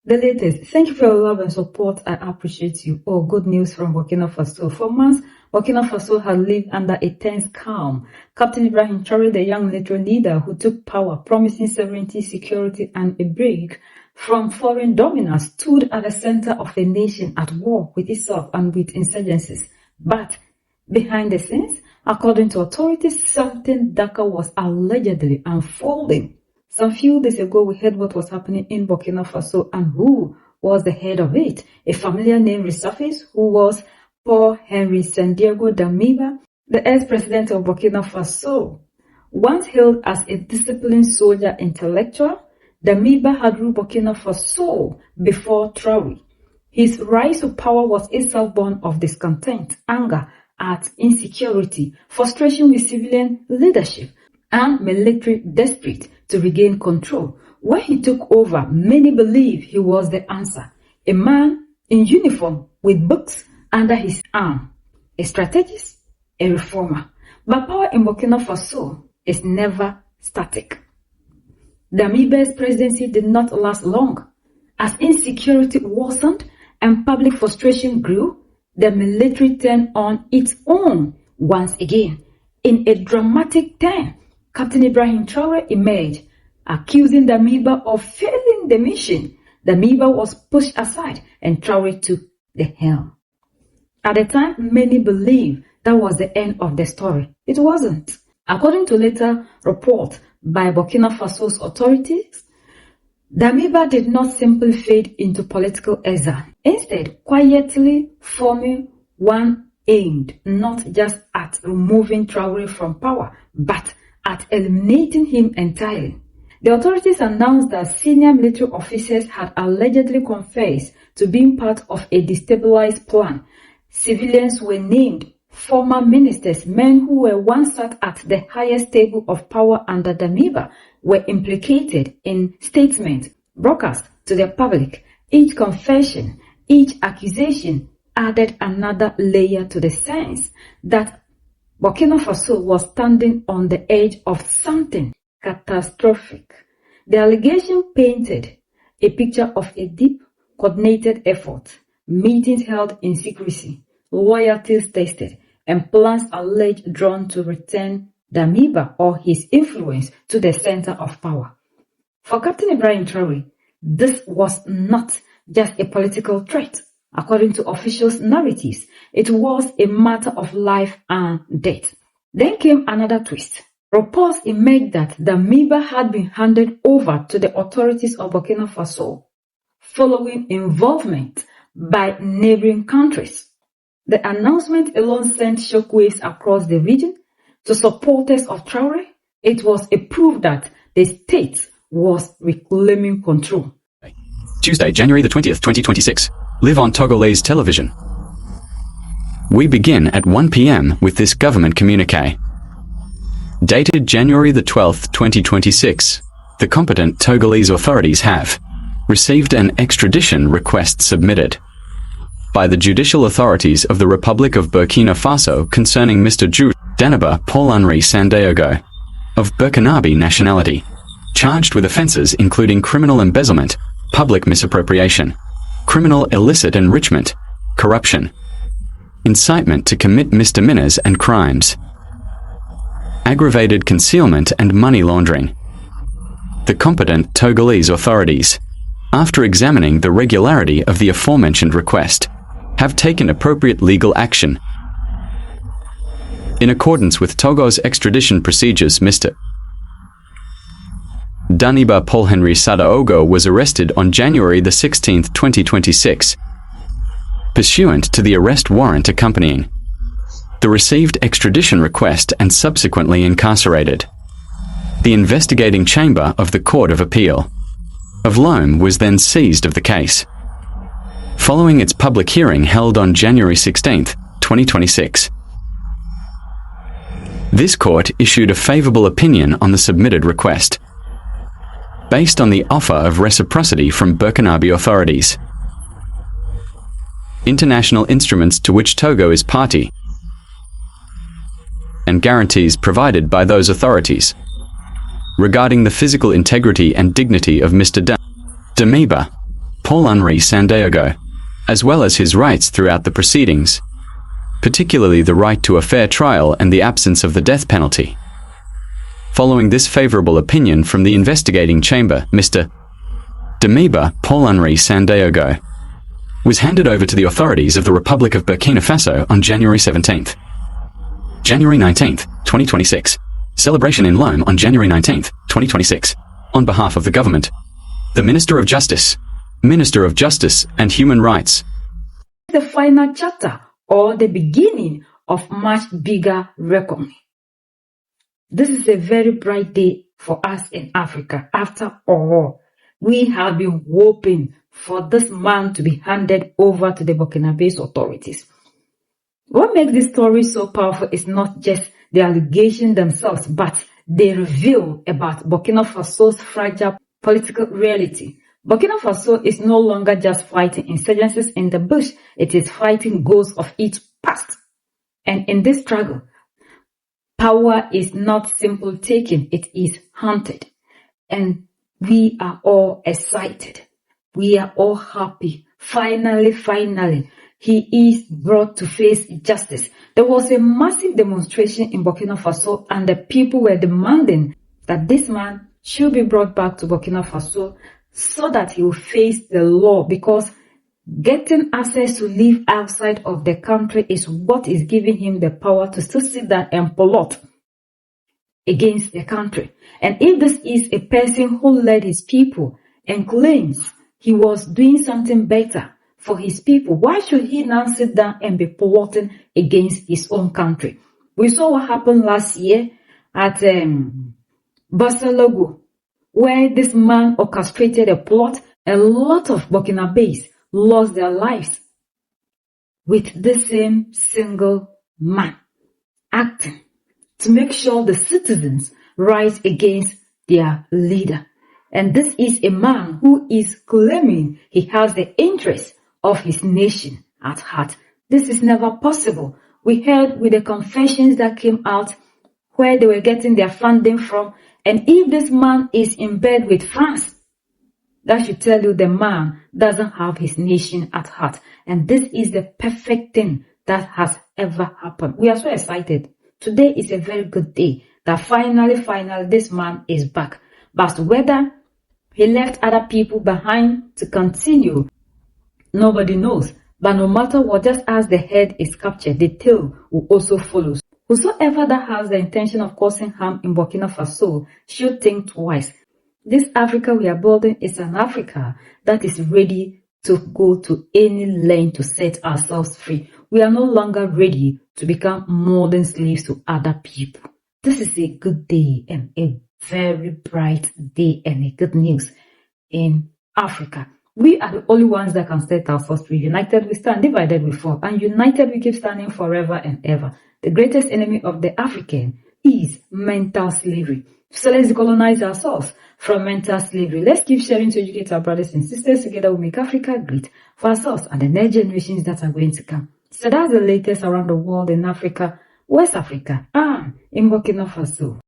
The latest. Thank you for your love and support. I appreciate you. Oh, good news from Burkina Faso. For months, Burkina Faso had lived under a tense calm. Captain Ibrahim Traore, the young military leader who took power, promising sovereignty, security, and a break from foreign dominance, stood at the center of a nation at war with itself and with insurgencies. But behind the scenes, according to authorities, something darker was allegedly unfolding. Some few days ago, we heard what was happening in Burkina Faso and who was the head of it. A familiar name resurfaced, who was Paul Henry Santiago Damiba, the ex-president of Burkina Faso. Once hailed as a disciplined soldier intellectual, Damiba had ruled Burkina Faso before Traore. His rise to power was itself born of discontent, anger at insecurity, frustration with civilian leadership, and military desperate to regain control. When he took over, many believed he was the answer. A man in uniform with books under his arm, a strategist, a reformer. But power in Burkina Faso is never static. Damiba's presidency did not last long. As insecurity worsened and public frustration grew, the military turned on its own once again. In a dramatic turn, Captain Ibrahim Traore emerged, accusing Damiba of failing the mission. Damiba was pushed aside and Traore took the helm. At the time, many believed that was the end of the story. It wasn't. According to later reports by Burkina Faso's authorities, Damiba did not simply fade into political exile. Instead, quietly forming one aimed not just at removing Traore from power, but at eliminating him entirely. The authorities announced that senior military officers had allegedly confessed to being part of a destabilized plan. Civilians were named, former ministers, men who were once sat at the highest table of power under Damiba, were implicated in statements broadcast to the public. Each confession, each accusation added another layer to the sense that Burkina Faso was standing on the edge of something catastrophic. The allegation painted a picture of a deep, coordinated effort, meetings held in secrecy, loyalties tested, and plans alleged drawn to return Damiba or his influence to the center of power. For Captain Ibrahim Traore, this was not just a political threat. According to officials' narratives, it was a matter of life and death. Then came another twist. Reports emerged that Damiba had been handed over to the authorities of Burkina Faso following involvement by neighboring countries. The announcement alone sent shockwaves across the region. To supporters of Traore, it was a proof that the state was reclaiming control. Tuesday, January the 20th, 2026. Live on Togolese television. We begin at 1 p.m. with this government communique. Dated January the 12th, 2026, the competent Togolese authorities have received an extradition request submitted by the judicial authorities of the Republic of Burkina Faso concerning Mr. Damiba Paul-Henri Sandaogo, of Burkinabe nationality, charged with offences including criminal embezzlement, public misappropriation, criminal illicit enrichment, corruption, incitement to commit misdemeanors and crimes, aggravated concealment and money laundering. The competent Togolese authorities, after examining the regularity of the aforementioned request, have taken appropriate legal action. In accordance with Togo's extradition procedures, Mr. Damiba Paul-Henri Sandaogo was arrested on January the 16th, 2026, pursuant to the arrest warrant accompanying the received extradition request and subsequently incarcerated. The investigating chamber of the Court of Appeal of Lome was then seized of the case. Following its public hearing held on January 16th, 2026, this court issued a favorable opinion on the submitted request, based on the offer of reciprocity from Burkinabe authorities, international instruments to which Togo is party, and guarantees provided by those authorities regarding the physical integrity and dignity of Mr. Damiba Paul-Henri Sandaogo, as well as his rights throughout the proceedings, particularly the right to a fair trial and the absence of the death penalty. Following this favorable opinion from the investigating chamber, Mr. Damiba, Paul-Henri Sandaogo, was handed over to the authorities of the Republic of Burkina Faso on January 17th. January 19th, 2026. Celebration in Lome on January 19th, 2026. On behalf of the government, the Minister of Justice and Human Rights. The final chapter, or the beginning of much bigger reckoning. This is a very bright day for us in Africa. After all, we have been hoping for this man to be handed over to the Burkina Faso authorities. What makes this story so powerful is not just the allegations themselves, but they reveal about Burkina Faso's fragile political reality. Burkina Faso is no longer just fighting insurgencies in the bush, it is fighting ghosts of its past. And in this struggle, power is not simple taking, it is hunted. And we are all excited. We are all happy. Finally, he is brought to face justice. There was a massive demonstration in Burkina Faso and the people were demanding that this man should be brought back to Burkina Faso so that he will face the law, because getting access to live outside of the country is what is giving him the power to still sit down and plot against the country. And if this is a person who led his people and claims he was doing something better for his people, why should he now sit down and be plotting against his own country? We saw what happened last year at Barcelona, where this man orchestrated a plot. A lot of Burkinabés lost their lives with the same single man acting to make sure the citizens rise against their leader. And this is a man who is claiming he has the interest of his nation at heart. This is never possible. We heard with the confessions that came out where they were getting their funding from. And if this man is in bed with France, that should tell you the man doesn't have his nation at heart. And this is the perfect thing that has ever happened. We are so excited. Today is a very good day that finally this man is back. But whether he left other people behind to continue, nobody knows. But no matter what, just as the head is captured, the tail will also follow. Whosoever that has the intention of causing harm in Burkina Faso should think twice. This Africa we are building is an Africa that is ready to go to any length to set ourselves free. We are no longer ready to become modern slaves to other people. This is a good day and a very bright day and a good news in Africa. We are the only ones that can set ourselves free. United we stand, divided we fall, and united we keep standing forever and ever. The greatest enemy of the African is mental slavery. So let's decolonize ourselves from mental slavery. Let's keep sharing to educate our brothers and sisters. Together we make Africa great for ourselves and the next generations that are going to come. So that's the latest around the world in Africa, West Africa, and in Burkina Faso.